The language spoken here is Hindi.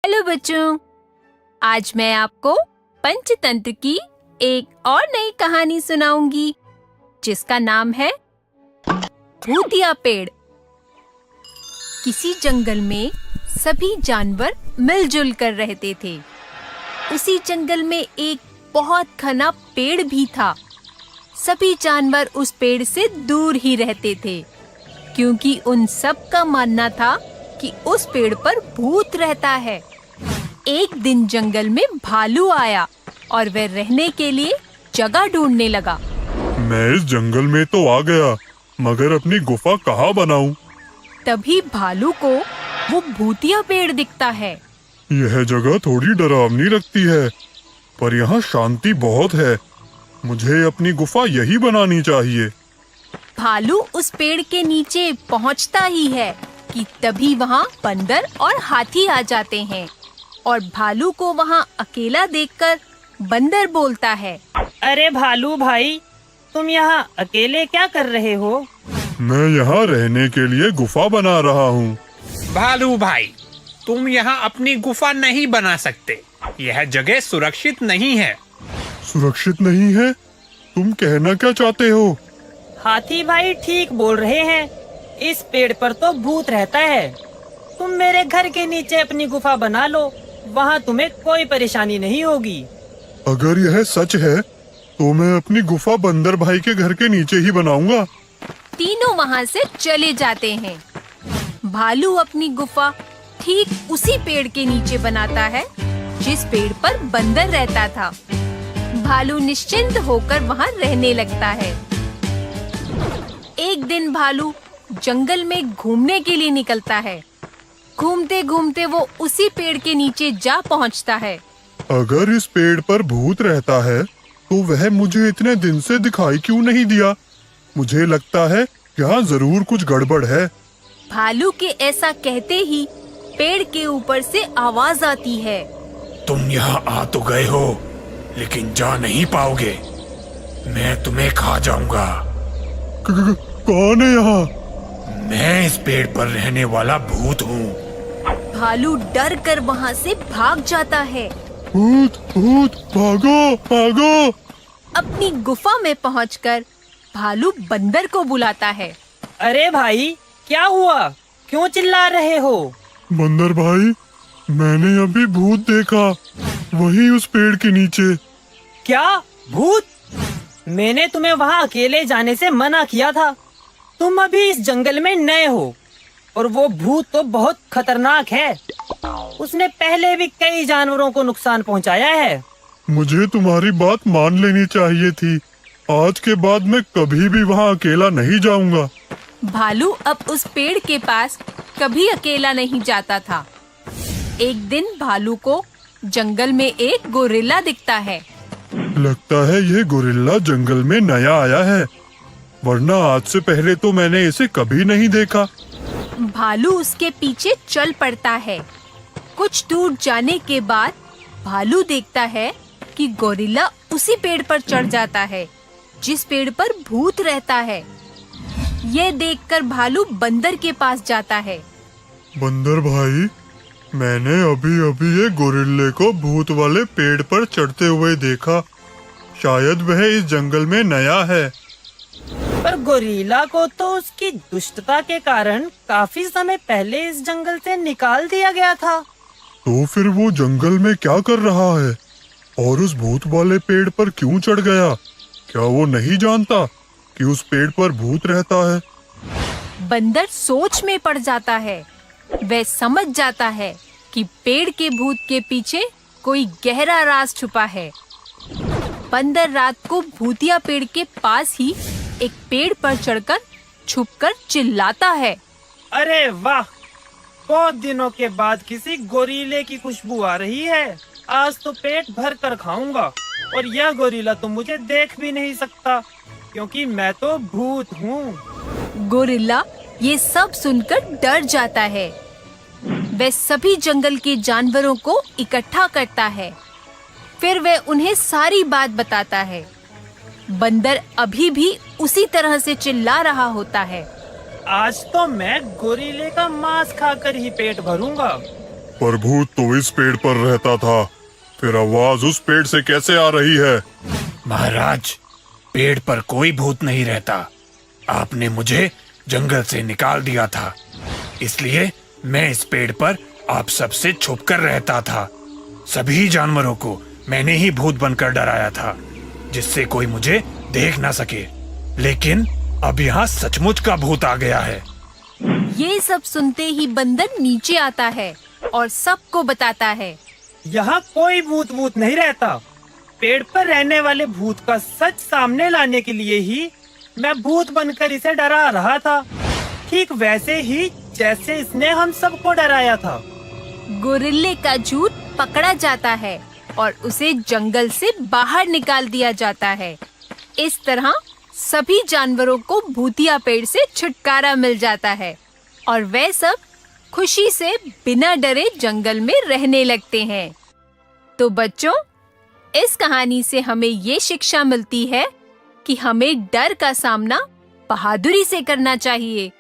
हेलो बच्चों, आज मैं आपको पंचतंत्र की एक और नई कहानी सुनाऊंगी जिसका नाम है भूतिया पेड़। किसी जंगल में सभी जानवर मिलजुल कर रहते थे। उसी जंगल में एक बहुत घना पेड़ भी था। सभी जानवर उस पेड़ से दूर ही रहते थे क्योंकि उन सब का मानना था कि उस पेड़ पर भूत रहता है। एक दिन जंगल में भालू आया और वह रहने के लिए जगह ढूंढने लगा। मैं इस जंगल में तो आ गया, मगर अपनी गुफा कहाँ बनाऊं? तभी भालू को वो भूतिया पेड़ दिखता है। यह जगह थोड़ी डरावनी लगती है, पर यहाँ शांति बहुत है। मुझे अपनी गुफा यही बनानी चाहिए। भालू उस पेड़ के नीचे पहुँचता ही है कि तभी वहाँ बंदर और हाथी आ जाते हैं और भालू को वहाँ अकेला देखकर बंदर बोलता है, अरे भालू भाई, तुम यहाँ अकेले क्या कर रहे हो? मैं यहाँ रहने के लिए गुफा बना रहा हूँ। भालू भाई, तुम यहाँ अपनी गुफा नहीं बना सकते। यह जगह सुरक्षित नहीं है। सुरक्षित नहीं है? तुम कहना क्या चाहते हो? हाथी भाई ठीक बोल रहे हैं। इस पेड़ पर तो भूत रहता है। तुम मेरे घर के नीचे अपनी गुफा बना लो, वहाँ तुम्हें कोई परेशानी नहीं होगी। अगर यह सच है तो मैं अपनी गुफा बंदर भाई के घर के नीचे ही बनाऊंगा। तीनों वहाँ से चले जाते हैं। भालू अपनी गुफा ठीक उसी पेड़ के नीचे बनाता है जिस पेड़ पर बंदर रहता था। भालू निश्चिंत होकर वहाँ रहने लगता है। एक दिन भालू जंगल में घूमने के लिए निकलता है। घूमते घूमते वो उसी पेड़ के नीचे जा पहुँचता है। अगर इस पेड़ पर भूत रहता है तो वह मुझे इतने दिन से दिखाई क्यों नहीं दिया? मुझे लगता है यहाँ जरूर कुछ गड़बड़ है। भालू के ऐसा कहते ही पेड़ के ऊपर से आवाज आती है, तुम यहाँ आ तो गए हो, लेकिन जा नहीं पाओगे। मैं तुम्हें खा जाऊंगा। कौन है यहाँ? मैं इस पेड़ पर रहने वाला भूत हूँ। भालू डर कर वहाँ से भाग जाता है। भूत भूत, भागो भागो। अपनी गुफा में पहुंचकर भालू बंदर को बुलाता है। अरे भाई, क्या हुआ? क्यों चिल्ला रहे हो? बंदर भाई, मैंने अभी भूत देखा, वही उस पेड़ के नीचे। क्या भूत? मैंने तुम्हें वहाँ अकेले जाने से मना किया था। तुम अभी इस जंगल में नए हो और वो भूत तो बहुत खतरनाक है। उसने पहले भी कई जानवरों को नुकसान पहुँचाया है। मुझे तुम्हारी बात मान लेनी चाहिए थी। आज के बाद मैं कभी भी वहाँ अकेला नहीं जाऊंगा। भालू अब उस पेड़ के पास कभी अकेला नहीं जाता था। एक दिन भालू को जंगल में एक गोरिल्ला दिखता है। लगता है ये गोरिल्ला जंगल में नया आया है, वरना आज से पहले तो मैंने इसे कभी नहीं देखा। भालू उसके पीछे चल पड़ता है। कुछ दूर जाने के बाद भालू देखता है कि गोरिल्ला उसी पेड़ पर चढ़ जाता है जिस पेड़ पर भूत रहता है। ये देखकर भालू बंदर के पास जाता है। बंदर भाई, मैंने अभी अभी ये गोरिल्ले को भूत वाले पेड़ पर चढ़ते हुए देखा। शायद वह इस जंगल में नया है। पर गोरिल्ला को तो उसकी दुष्टता के कारण काफी समय पहले इस जंगल से निकाल दिया गया था। तो फिर वो जंगल में क्या कर रहा है और उस भूत वाले पेड़ पर क्यों चढ़ गया? क्या वो नहीं जानता कि उस पेड़ पर भूत रहता है? बंदर सोच में पड़ जाता है। वह समझ जाता है कि पेड़ के भूत के पीछे कोई गहरा राज छुपा है। बंदर रात को भूतिया पेड़ के पास ही एक पेड़ पर चढ़कर छुपकर चिल्लाता है, अरे वाह, बहुत दिनों के बाद किसी गोरीले की खुशबू आ रही है। आज तो पेट भर कर खाऊंगा और यह गोरीला तो मुझे देख भी नहीं सकता क्योंकि मैं तो भूत हूँ। गोरिल्ला ये सब सुनकर डर जाता है। वह सभी जंगल के जानवरों को इकट्ठा करता है। फिर वह उन्हें सारी बात बताता है। बंदर अभी भी उसी तरह से चिल्ला रहा होता है, आज तो मैं गोरीले का मांस खाकर ही पेट भरूंगा। पर भूत तो इस पेड़ पर रहता था, फिर आवाज उस पेड़ से कैसे आ रही है? महाराज, पेड़ पर कोई भूत नहीं रहता। आपने मुझे जंगल से निकाल दिया था, इसलिए मैं इस पेड़ पर आप सबसे छुपकर रहता था। सभी जानवरों को मैंने ही भूत बनकर डराया था, जिससे कोई मुझे देख ना सके। लेकिन अब यहाँ सचमुच का भूत आ गया है। ये सब सुनते ही बंदर नीचे आता है और सबको बताता है। यहाँ कोई भूत नहीं रहता। पेड़ पर रहने वाले भूत का सच सामने लाने के लिए ही मैं भूत बनकर इसे डरा रहा था, ठीक वैसे ही जैसे इसने हम सबको डराया था। गोरिल्ले का झूठ पकड़ा जाता है और उसे जंगल से बाहर निकाल दिया जाता है। इस तरह सभी जानवरों को भूतिया पेड़ से छुटकारा मिल जाता है और वे सब खुशी से बिना डरे जंगल में रहने लगते हैं। तो बच्चों, इस कहानी से हमें ये शिक्षा मिलती है कि हमें डर का सामना बहादुरी से करना चाहिए